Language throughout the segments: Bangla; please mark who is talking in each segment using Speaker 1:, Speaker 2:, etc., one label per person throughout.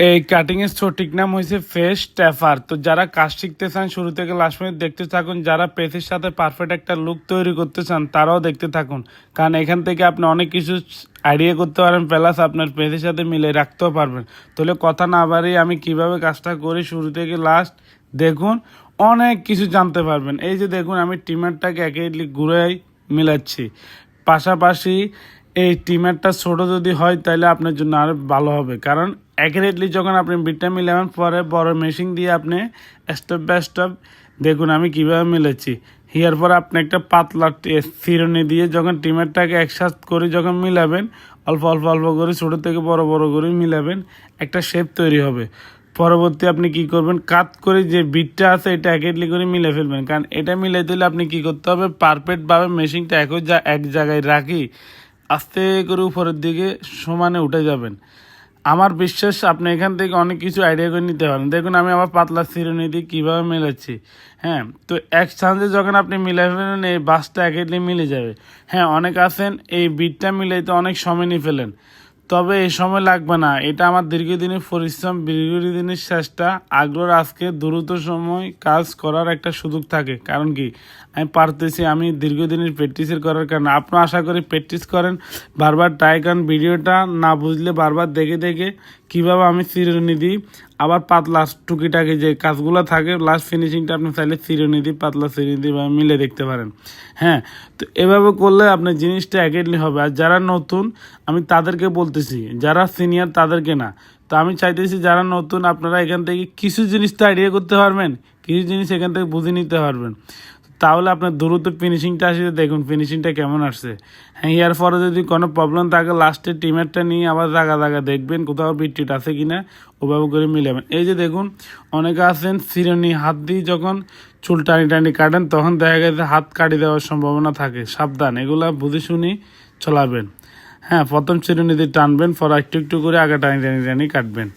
Speaker 1: এই কাটিং এর সঠিক নাম হয়েছে ফেস স্ট্যাফার। তো যারা কাজ শিখতে চান শুরু থেকে লাস্ট পর্যন্ত দেখতে থাকুন। যারা পেজের সাথে পারফেক্ট একটা লুক তৈরি করতে চান তারাও দেখতে থাকুন, কারণ এখান থেকে আপনি অনেক কিছু আইডিয়া করতে পারেন, প্লাস আপনার পেজের সাথে মিলে রাখতেও পারবেন। তাহলে কথা না বাড়িয়ে আমি কিভাবে কাজটা করি শুরু থেকে লাস্ট দেখুন, অনেক কিছু জানতে পারবেন। এই যে দেখুন, আমি টিমারটাকে একেই ঘুরেই মিলাচ্ছি, পাশাপাশি এই টিমারটা ছোট যদি হয় তাহলে আপনার জন্য আরও ভালো হবে, কারণ অ্যাকুরেটলি যখন আপনি বিটটা মিলাবেন পরে বড় মেশিন দিয়ে আপনি স্টেপ বাই স্টেপ দেখুন আমি কিভাবে মিলেছি। হিয়ার পর আপনি একটা পাতলা চিরুনি দিয়ে যখন টিমারটাকে একসাথ করে যখন মিলাবেন, অল্প অল্প অল্প করে ছোটো থেকে বড় বড় করে মিলাবেন, একটা শেপ তৈরি হবে। পরবর্তী আপনি কি করবেন, কাট করে যে বিটটা আছে এটা অ্যাকুরেটলি করে মিলে ফেলবেন, কারণ এটা মিলাই দিলে আপনি কি করতে হবে, পারফেক্টভাবে মেশিনটা এক জায়গায় রাখি আস্তে করে উপরের দিকে সমানে উঠে যাবেন। আমার বিশ্বাস আপনি এখান থেকে অনেক কিছু আইডিয়া করে নিতে পারেন। দেখুন আমি আবার পাতলা চিরুনি দিয়ে কীভাবে মেলাচ্ছি। হ্যাঁ, তো এক চান্সে যখন আপনি মিলাই ফেলেন এই বাসটা একেটলি মিলে যাবে। হ্যাঁ, অনেক আছেন এই বিটটা মিলাইতে অনেক সময় নিয়ে ফেলেন, তবে এই সময় লাগবে না। এটা আমার দীর্ঘদিনের পরিশ্রম, দীর্ঘদিনের চেষ্টা, আগ্রহ। আজকে দ্রুত সময় কাজ করার একটা সুযোগ থাকে, কারণ কি আমি পারতেছি, আমি দীর্ঘদিনের প্র্যাকটিসের করার কারণে। আপনারা আশা করি প্র্যাকটিস করেন, বারবার ট্রাই করেন। ভিডিওটা না বুঝলে বারবার দেখে দেখে কীভাবে আমি চিরুনি দিই, আবার পাতলা টুকিটাকি যে কাজগুলো থাকে লাস্ট ফিনিশিংটা আপনি চাইলে চিরুনি দিই, পাতলা চিরুনি দিই বা মিলে দেখতে পারেন। হ্যাঁ, তো এভাবে করলে আপনার জিনিসটা অ্যাকুরেটলি হবে। আর যারা নতুন আমি তাদেরকে বলতেছি, যারা সিনিয়র তাদেরকে না। তো আমি চাইতেছি যারা নতুন আপনারা এখান থেকে কিছু জিনিস তো আইডিয়া করতে পারবেন, কিছু জিনিস এখান থেকে বুঝে নিতে পারবেন, তাহলে আপনার দ্রুত ফিনিশিংটা আসে। দেখুন ফিনিশিংটা কেমন আসছে। হ্যাঁ, ইয়ার পরে যদি কোনো প্রবলেম থাকে লাস্টের টিমারটা নিয়ে আবার জায়গা দেখবেন কোথাও বিটটিট আছে কিনা, ওভাবে করে মিলাবেন। এই যে দেখুন, অনেকে আছেন চিরুনি হাত দিয়ে যখন চুল টানি কাটেন তখন দেখা গেছে হাত কাটি দেওয়ার সম্ভাবনা থাকে। সাবধান, এগুলা বুঝে শুনি চলাবেন। হ্যাঁ, প্রথম চিরুনি দিয়ে টানবেন, পরে একটু একটু করে আগে টানি কাটবেন।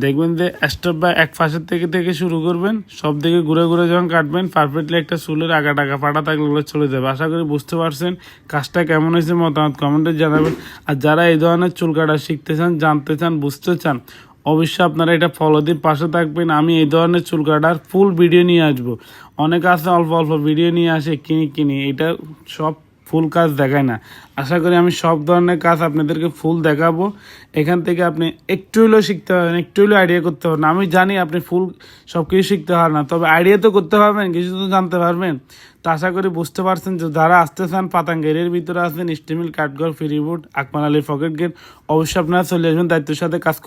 Speaker 1: দেখবেন যে স্টেপ বাই এক পাশের থেকে শুরু করবেন, সব দিকে ঘুরে ঘুরে যখন কাটবেন পারফেক্টলি একটা চুলের আগা টাকা ফাটা থাকলে ওগুলো চলে যাবে। আশা করি বুঝতে পারছেন। কাজটা কেমন হয়েছে মতামত কমেন্টে জানাবেন। আর যারা এই ধরনের চুল কাটা শিখতে চান, জানতে চান, বুঝতে চান, অবশ্যই আপনারা এটা ফলো দিয়ে পাশে থাকবেন। আমি এই ধরনের চুল কাটার ফুল ভিডিও নিয়ে আসবো। অনেকে আছে অল্প অল্প ভিডিও নিয়ে আসে কিনি, এটা সব ফুল কাজ দেখায় না। আশা করি আমি সব ধরনের কাজ আপনাদেরকে ফুল দেখাবো। এখান থেকে আপনি একটু হলেও শিখতে পারবেন, একটু হলেও আইডিয়া করতে পারবেন। আমি জানি আপনি ফুল সব কিছু শিখতে পারেন না, তবে আইডিয়া তো করতে পারবেন, কিছু তো জানতে পারবেন। তো আশা করি বুঝতে পারছেন যে যারা আসতে চান পাতাঙ্গের ভিতরে আসবেন, স্টিমিল, কাঠগড়, ফ্রিবুট, আকমান আলী পকেট গেট, অবশ্যই আপনারা চলে আসবেন, দায়িত্বের সাথে কাজ করে